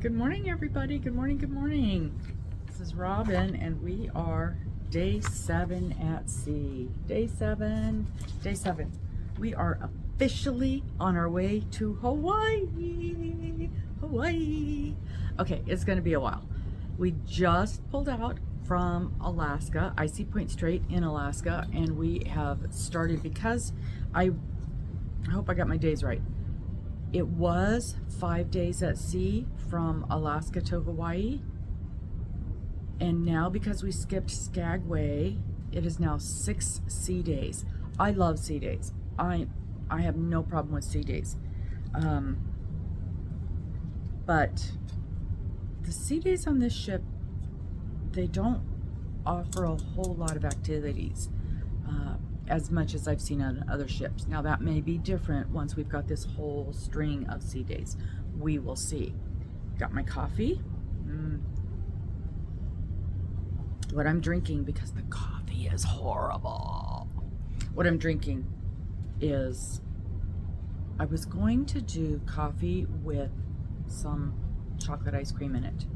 Good morning, everybody. Good morning, good morning. This is Robin, and we are day 7 at sea. Day 7. We are officially on our way to Hawaii. Okay, it's going to be a while. We just pulled out from Alaska, Icy Point Strait in Alaska, and we have started because I hope I got my days right. It was 5 days at sea from Alaska to Hawaii. And now because we skipped Skagway, it is now 6 sea days. I love sea days. I have no problem with sea days. But the sea days on this ship, they don't offer a whole lot of activities. As much as I've seen on other ships. Now that may be different once we've got this whole string of sea days. We will see. Got my coffee. What I'm drinking, because the coffee is horrible. What I'm drinking is, I was going to do coffee with some chocolate ice cream in it.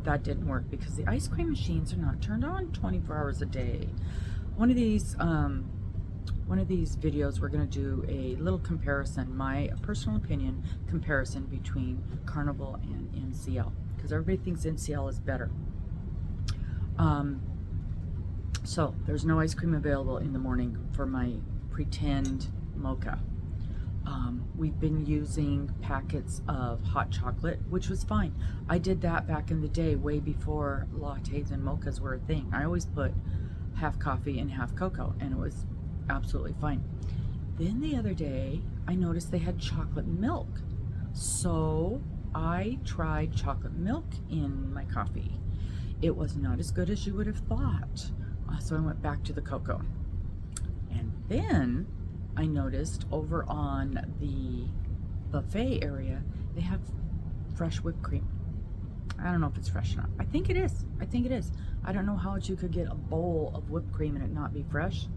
That didn't work because the ice cream machines are not turned on 24 hours a day. One of these videos, we're going to do a little comparison, my personal opinion comparison between Carnival and NCL, because everybody thinks NCL is better. So there's no ice cream available in the morning for my pretend mocha. We've been using packets of hot chocolate, which was fine. I did that back in the day, way before lattes and mochas were a thing. I always put half coffee and half cocoa, and it was absolutely fine. Then the other day, I noticed they had chocolate milk. So I tried chocolate milk in my coffee. It was not as good as you would have thought. So I went back to the cocoa. And then I noticed over on the buffet area, they have fresh whipped cream. I don't know if it's fresh or not. I think it is. I don't know how you could get a bowl of whipped cream and it not be fresh.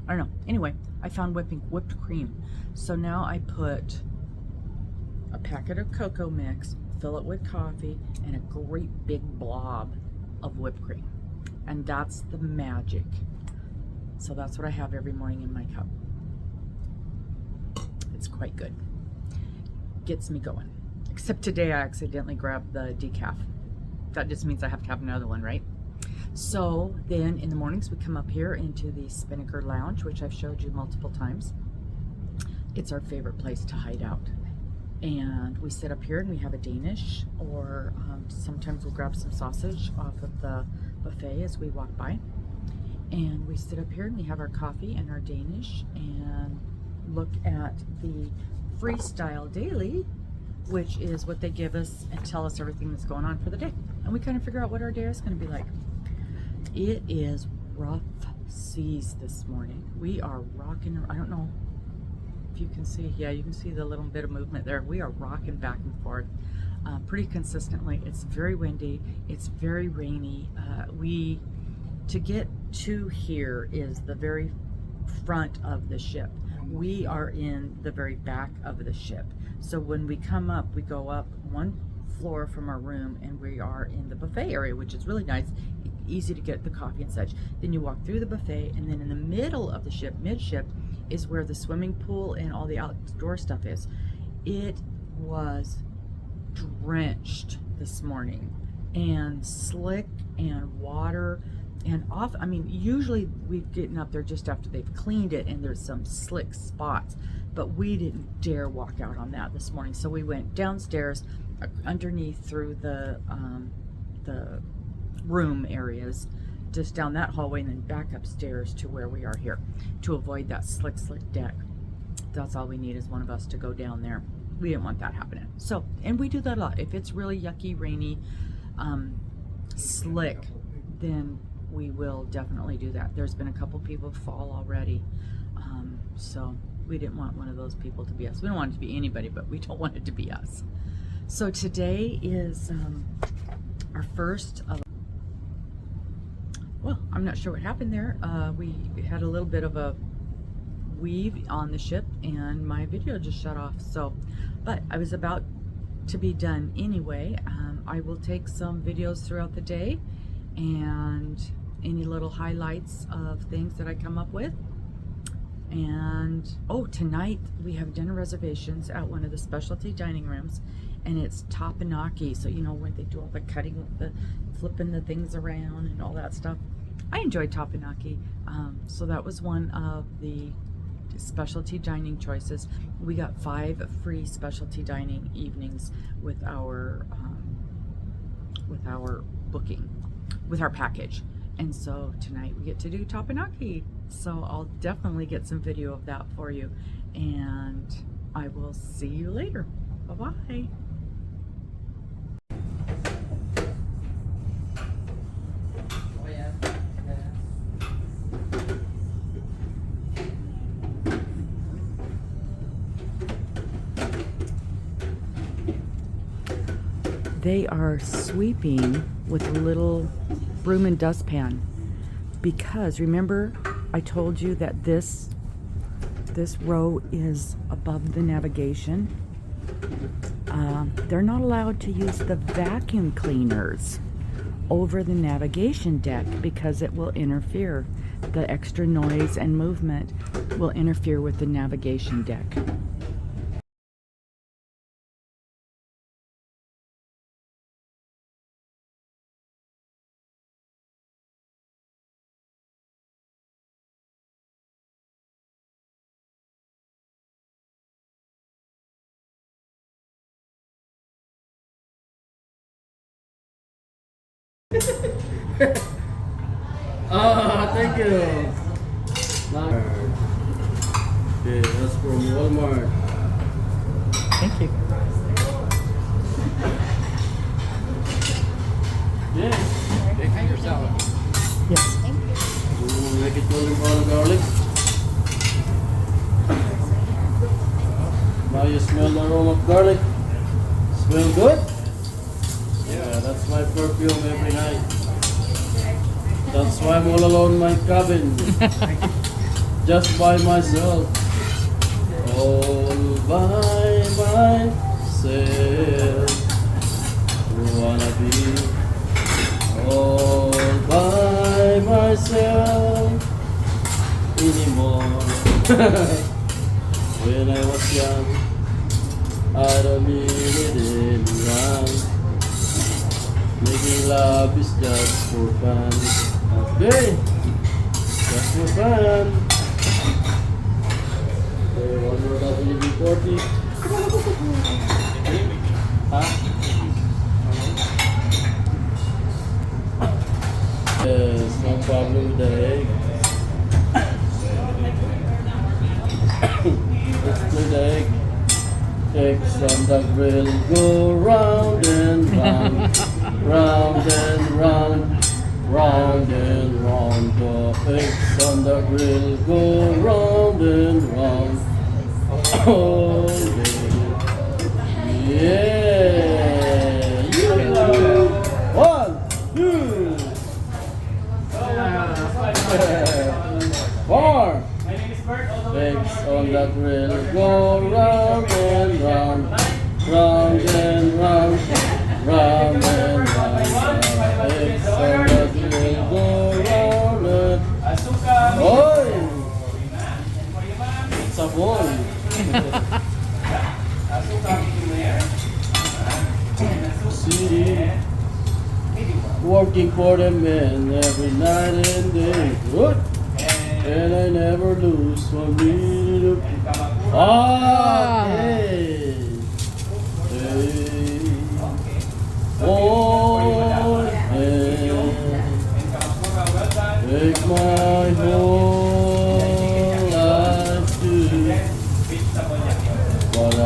I don't know. Anyway, I found whipped cream. So now I put a packet of cocoa mix, fill it with coffee, and a great big blob of whipped cream. And that's the magic. So that's what I have every morning in my cup. It's quite good. Gets me going. Except today I accidentally grabbed the decaf. That just means I have to have another one, right? So then in the mornings we come up here into the Spinnaker Lounge, which I've showed you multiple times. It's our favorite place to hide out. And we sit up here and we have a Danish, or sometimes we'll grab some sausage off of the buffet as we walk by. And we sit up here and we have our coffee and our Danish and look at the Freestyle Daily, which is what they give us and tell us everything that's going on for the day. And we kind of figure out what our day is going to be like. It is rough seas this morning. We are rocking. I don't know if you can see. Yeah, you can see the little bit of movement there. We are rocking back and forth pretty consistently. It's very windy. It's very rainy. To get to here is the very front of the ship. We are in the very back of the ship. So when we come up, we go up one floor from our room and we are in the buffet area, which is really nice, easy to get the coffee and such. Then you walk through the buffet, and then in the middle of the ship, midship, is where the swimming pool and all the outdoor stuff is. It was drenched this morning and slick and water and off. I mean, usually we've gotten up there just after they've cleaned it and there's some slick spots, but we didn't dare walk out on that this morning. So we went downstairs, underneath through the room areas, just down that hallway, and then back upstairs to where we are here to avoid that slick deck. That's all we need, is one of us to go down there. We didn't want that happening. So, and we do that a lot. If it's really yucky, rainy, slick, then we will definitely do that. There's been a couple people fall already. So we didn't want one of those people to be us. We don't want it to be anybody, but we don't want it to be us. So today is our first of, well, I'm not sure what happened there. We had a little bit of a weave on the ship and my video just shut off. So, but I was about to be done anyway. I will take some videos throughout the day and any little highlights of things that I come up with. And oh, tonight we have dinner reservations at one of the specialty dining rooms, and it's tapenaki. So you know when they do all the cutting, the flipping the things around and all that stuff. I enjoy tapenaki. So that was one of the specialty dining choices. We got 5 free specialty dining evenings with our booking, with our package. And so tonight we get to do tapenaki. So I'll definitely get some video of that for you, and I will see you later. Bye-bye. They are sweeping with a little broom and dustpan, because remember I told you that this row is above the navigation. They're not allowed to use the vacuum cleaners over the navigation deck because it will interfere. The extra noise and movement will interfere with the navigation deck. Thank you. Okay, that's from Walmart. Thank you. Yeah. Take your salad. Yes. Make it golden brown garlic. Now you smell the aroma of garlic. Smell good? Yeah, that's my perfume every night. That's why I'm all alone in my cabin. Just by myself. All by myself. Wanna be all by myself anymore. When I was young, I don't need anyone. Making love is just for fun. Okay, just for fun. Okay, one more WD-40. Huh? Yes, no problem with the egg. Let's do the egg. Eggs on the grill go round and round, round and round, round and round. The eggs on the grill go round and round. Oh yeah, yeah. You 1, 2, 4. Eggs on the grill go round and round, round and round, round and round. Eggs on the grill go round and Oy! Sabon! See, working for the men every night and day. Good. And I never lose for me to hey. Hey. Oh, hey. Take my whole life too, but I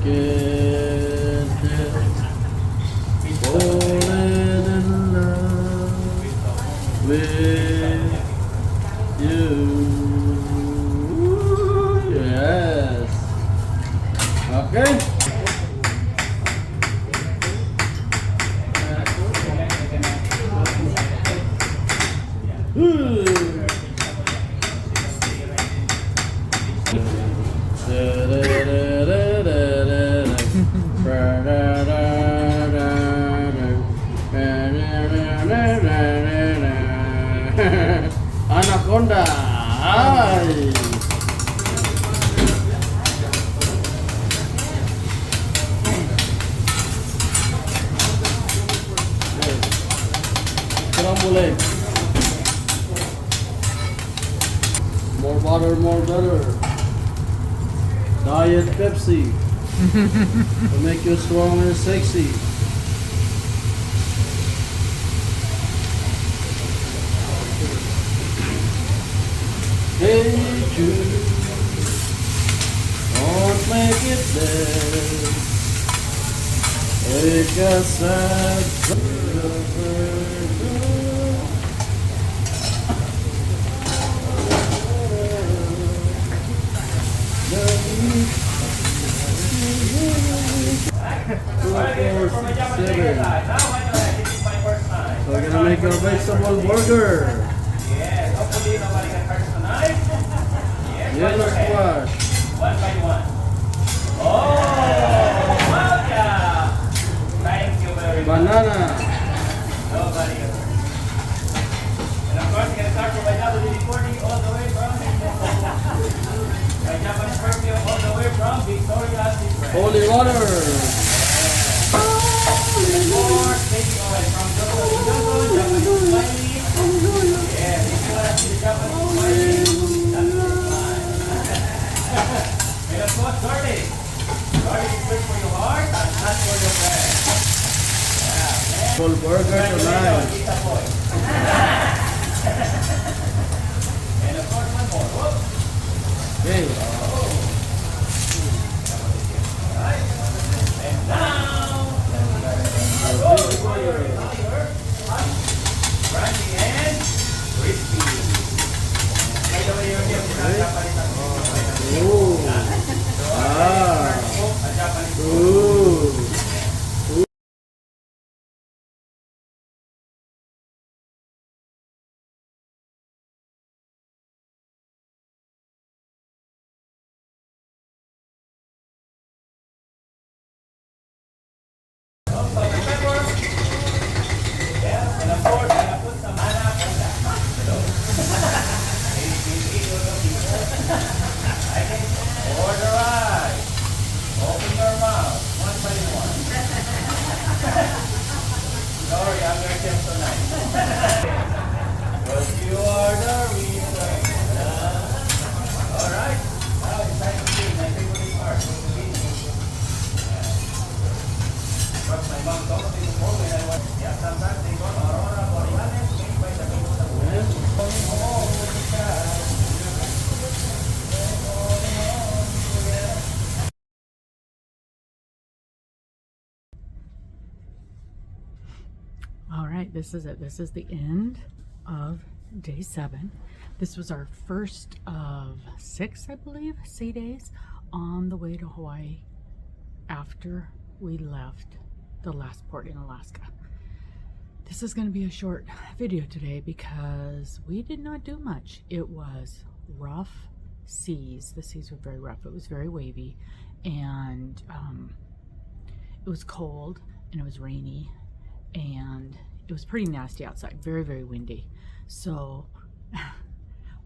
can't help falling in love with you. Yes. Okay. more better. Diet Pepsi. To make you strong and sexy. Hey Jude, don't make it dead. Take a sad So we're gonna make our vegetable burger. Yes, hopefully nobody can hurt tonight. Yes, Yellow squash. one by one. Oh, welcome. Thank you very much. Banana. Nobody ever. And of course, we're going to start from my WD-40 all the way from my Japanese perfume all the way from Victoria's Secret. Holy water. More baby oil from Japanese Smiley. Yes, if you want to see the Japanese Smiley, that's fine. And of course, garlic. Garlic is good for your heart and not for your brain. Full burger tonight. And of course, one more. Whoop. Hey. And now, crunchy and crispy. By the way, you're Ooh. Ah. a Japanese food. Ooh. And of course, I'm gonna put some anak on that. Order eyes. Open your mouth. One by one. Sorry, I'm gonna kill tonight. But you are the reason. Alright. Now it's time to do my favorite part. But my mom told me before when I was sometimes they go to Aurora Borealis, made by the people of the world. All right, this is it. This is the end of day 7. This was our first of 6, I believe, sea days on the way to Hawaii after we left the last port in Alaska. This is going to be a short video today because we did not do much. It was rough seas. The seas were very rough. It was very wavy, and it was cold, and it was rainy, and it was pretty nasty outside. Very, very windy. So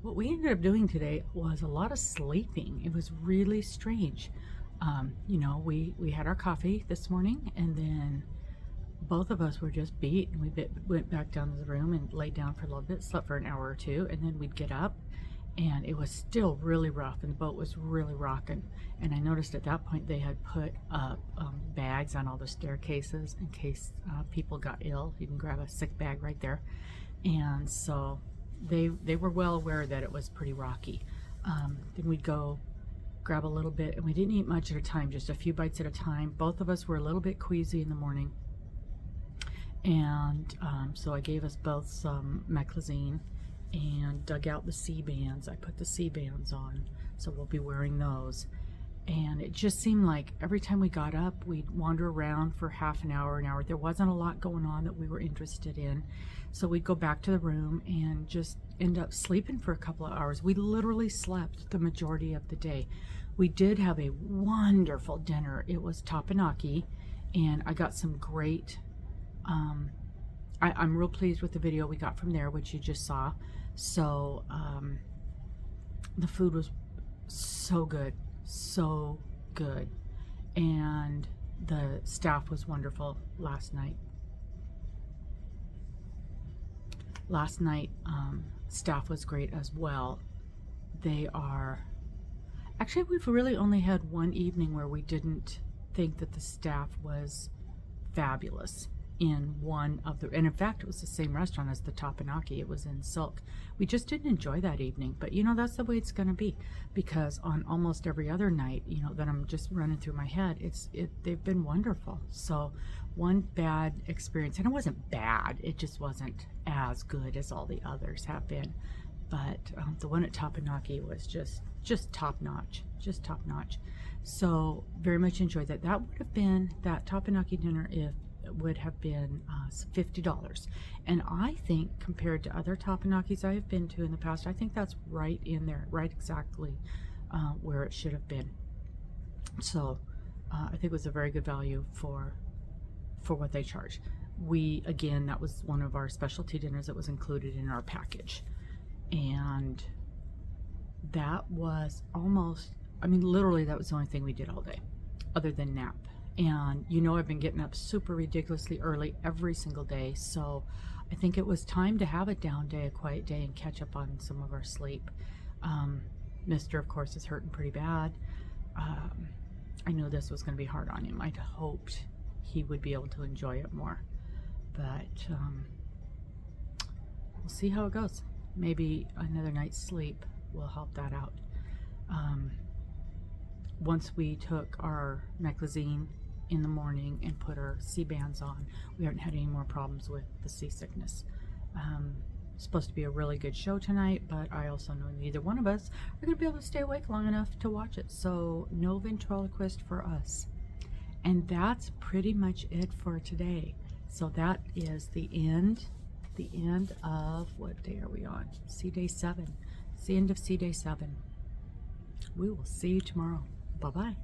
what we ended up doing today was a lot of sleeping. It was really strange. You know, we had our coffee this morning, and then both of us were just beat, and we went back down to the room and laid down for a little bit, slept for an hour or two, and then we'd get up, and it was still really rough, and the boat was really rocking. And I noticed at that point they had put up bags on all the staircases in case people got ill. You can grab a sick bag right there. And so they were well aware that it was pretty rocky. Then we'd go grab a little bit, and we didn't eat much at a time, just a few bites at a time. Both of us were a little bit queasy in the morning, and so I gave us both some meclizine and dug out the sea bands. I put the sea bands on, so we'll be wearing those. And it just seemed like every time we got up, we'd wander around for half an hour, an hour. There wasn't a lot going on that we were interested in, so we'd go back to the room and just end up sleeping for a couple of hours. We literally slept the majority of the day. We did have a wonderful dinner. It was tapenaki, and I got some great I'm real pleased with the video we got from there, which you just saw. So the food was so good, and the staff was wonderful last night. Staff was great as well, They are, actually, we've really only had one evening where we didn't think that the staff was fabulous in one of the, and in fact it was the same restaurant as the Tapanaki. It was in Silk. We just didn't enjoy that evening, but you know, that's the way it's going to be, because on almost every other night, you know, that I'm just running through my head, they've been wonderful. So one bad experience, and it wasn't bad, it just wasn't as good as all the others have been, but the one at Tapanaki was just top notch, just top notch. So very much enjoyed that. That would have been, that Tapanaki dinner would have been $50, and I think compared to other Tapanakis I have been to in the past, I think that's right in there, right exactly where it should have been. So I think it was a very good value for what they charge. We, again, that was one of our specialty dinners that was included in our package, and that was almost, I mean, literally that was the only thing we did all day other than nap. And you know, I've been getting up super ridiculously early every single day, so I think it was time to have a down day, a quiet day, and catch up on some of our sleep. Mister, of course, is hurting pretty bad. I knew this was going to be hard on him. I'd hoped he would be able to enjoy it more, but we'll see how it goes. Maybe another night's sleep will help that out. Once we took our meclizine in the morning and put our sea bands on, we haven't had any more problems with the seasickness. It's supposed to be a really good show tonight, but I also know neither one of us are going to be able to stay awake long enough to watch it, so no ventriloquist for us. And that's pretty much it for today. So that is the end of, what day are we on? Sea Day 7. It's the end of Sea Day 7. We will see you tomorrow. Bye-bye.